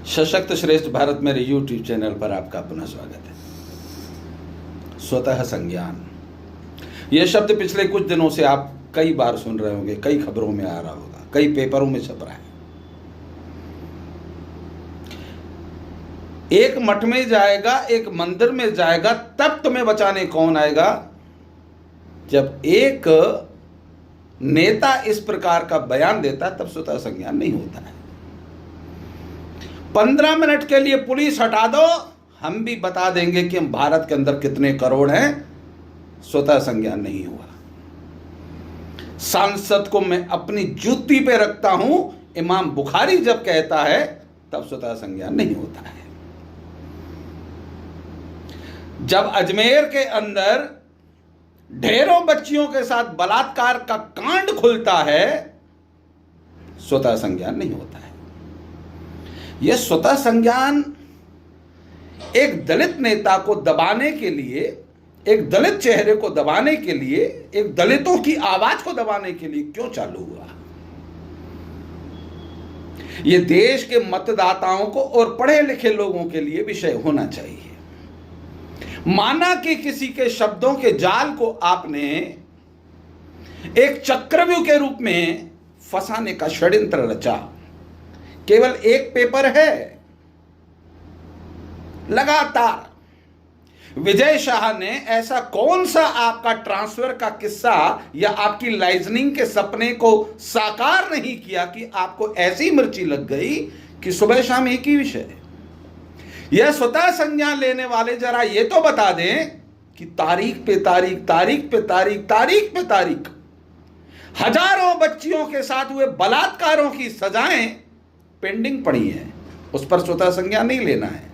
सशक्त श्रेष्ठ भारत मेरे YouTube चैनल पर आपका पुनः स्वागत है। स्वतः संज्ञान, यह शब्द पिछले कुछ दिनों से आप कई बार सुन रहे होंगे, कई खबरों में आ रहा होगा, कई पेपरों में छप रहा है। एक मठ में जाएगा, एक मंदिर में जाएगा, तब तुम्हें बचाने कौन आएगा? जब एक नेता इस प्रकार का बयान देता तब स्वतः संज्ञान नहीं होता है। 15 मिनट के लिए पुलिस हटा दो, हम भी बता देंगे कि हम भारत के अंदर कितने करोड़ हैं, स्वतः संज्ञान नहीं हुआ। सांसद को मैं अपनी जूती पे रखता हूं, इमाम बुखारी जब कहता है तब स्वतः संज्ञान नहीं होता है। जब अजमेर के अंदर ढेरों बच्चियों के साथ बलात्कार का कांड खुलता है, स्वतः संज्ञान नहीं होता है। यह स्वतः संज्ञान एक दलित नेता को दबाने के लिए, एक दलित चेहरे को दबाने के लिए, एक दलितों की आवाज को दबाने के लिए क्यों चालू हुआ? यह देश के मतदाताओं को और पढ़े लिखे लोगों के लिए विषय होना चाहिए। माना कि किसी के शब्दों के जाल को आपने एक चक्रव्यूह के रूप में फंसाने का षड्यंत्र रचा। केवल एक पेपर है, लगातार विजय शाह ने ऐसा कौन सा आपका ट्रांसफर का किस्सा या आपकी लाइजनिंग के सपने को साकार नहीं किया कि आपको ऐसी मिर्ची लग गई कि सुबह शाम एक ही विषय। यह स्वतः संज्ञान लेने वाले जरा ये तो बता दें कि तारीख पे तारीख, तारीख पे तारीख, तारीख पे तारीख हजारों बच्चियों के साथ हुए बलात्कारों की सजाएं पेंडिंग पड़ी हैं, उस पर स्वतः संज्ञान नहीं लेना है।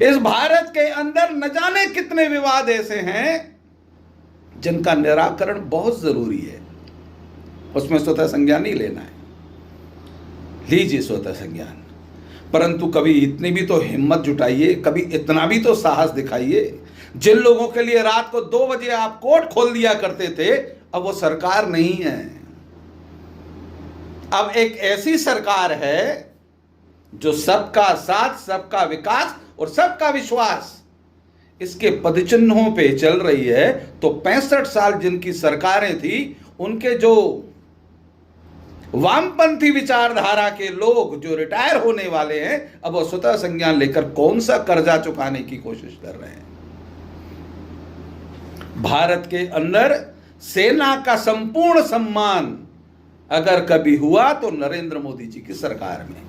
इस भारत के अंदर न जाने कितने विवाद ऐसे हैं जिनका निराकरण बहुत जरूरी है, उसमें स्वतः संज्ञान नहीं लेना है। लीजिए स्वतः संज्ञान, परंतु कभी इतनी भी तो हिम्मत जुटाइए, कभी इतना भी तो साहस दिखाइए। जिन लोगों के लिए रात को 2 बजे आप कोर्ट खोल दिया करते थे, अब वो सरकार नहीं है। अब एक ऐसी सरकार है जो सबका साथ, सबका विकास और सबका विश्वास, इसके पदचिन्हों पे चल रही है। तो 65 साल जिनकी सरकारें थी, उनके जो वामपंथी विचारधारा के लोग जो रिटायर होने वाले हैं, अब वो स्वतः संज्ञान लेकर कौन सा कर्जा चुकाने की कोशिश कर रहे हैं। भारत के अंदर सेना का संपूर्ण सम्मान अगर कभी हुआ तो नरेंद्र मोदी जी की सरकार में।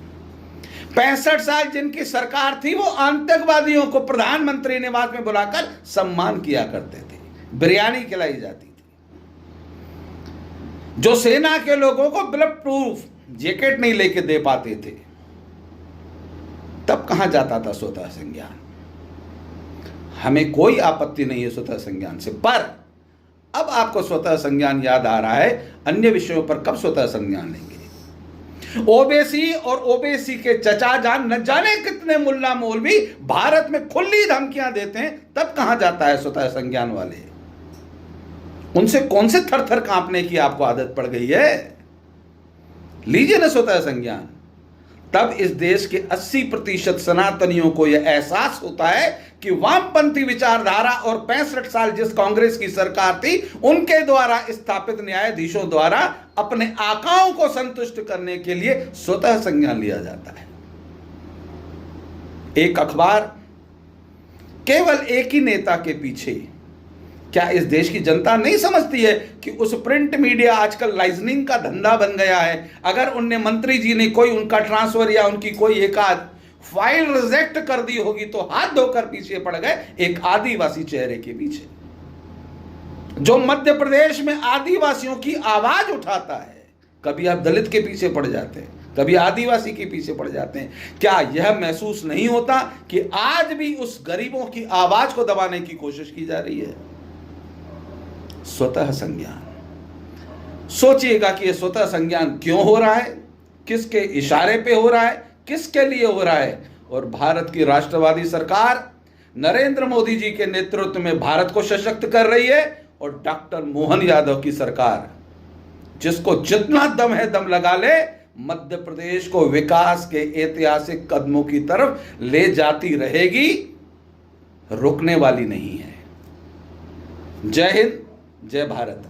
65 साल जिनकी सरकार थी, वो आतंकवादियों को प्रधानमंत्री निवास में बुलाकर सम्मान किया करते थे, बिरयानी खिलाई जाती थी। जो सेना के लोगों को बुलेट प्रूफ जैकेट नहीं लेके दे पाते थे, तब कहां जाता था स्वतः संज्ञान? हमें कोई आपत्ति नहीं है स्वतः संज्ञान से, पर अब आपको स्वतः संज्ञान याद आ रहा है, अन्य विषयों पर कब स्वतः संज्ञान लेंगे? ओबीसी और ओबीसी के चचा जान न जाने कितने मुल्ला मौलवी भारत में खुली धमकियां देते हैं, तब कहां जाता है स्वतः संज्ञान वाले? उनसे कौन से थर थर कांपने की आपको आदत पड़ गई है? लीजिए ना स्वतः संज्ञान। तब इस देश के 80% सनातनियों को यह एहसास होता है कि वामपंथी विचारधारा और 65 साल जिस कांग्रेस की सरकार थी, उनके द्वारा स्थापित न्यायाधीशों द्वारा अपने आकाओं को संतुष्ट करने के लिए स्वतः संज्ञान लिया जाता है। एक अखबार केवल एक ही नेता के पीछे, क्या इस देश की जनता नहीं समझती है कि उस प्रिंट मीडिया आजकल लाइजनिंग का धंधा बन गया है? अगर उनने मंत्री जी ने कोई उनका ट्रांसफर या उनकी कोई एकाध फाइल रिजेक्ट कर दी होगी तो हाथ धोकर पीछे पड़ गए एक आदिवासी चेहरे के पीछे, जो मध्य प्रदेश में आदिवासियों की आवाज उठाता है। कभी आप दलित के पीछे पड़ जाते हैं, कभी आदिवासी के पीछे पड़ जाते हैं। क्या यह महसूस नहीं होता कि आज भी उस गरीबों की आवाज को दबाने की कोशिश की जा रही है? स्वतः संज्ञान, सोचिएगा कि यह स्वतः संज्ञान क्यों हो रहा है, किसके इशारे पे हो रहा है, किसके लिए हो रहा है? और भारत की राष्ट्रवादी सरकार नरेंद्र मोदी जी के नेतृत्व में भारत को सशक्त कर रही है, और डॉक्टर मोहन यादव की सरकार, जिसको जितना दम है दम लगा ले, मध्य प्रदेश को विकास के ऐतिहासिक कदमों की तरफ ले जाती रहेगी, रुकने वाली नहीं है। जय हिंद, जय भारत।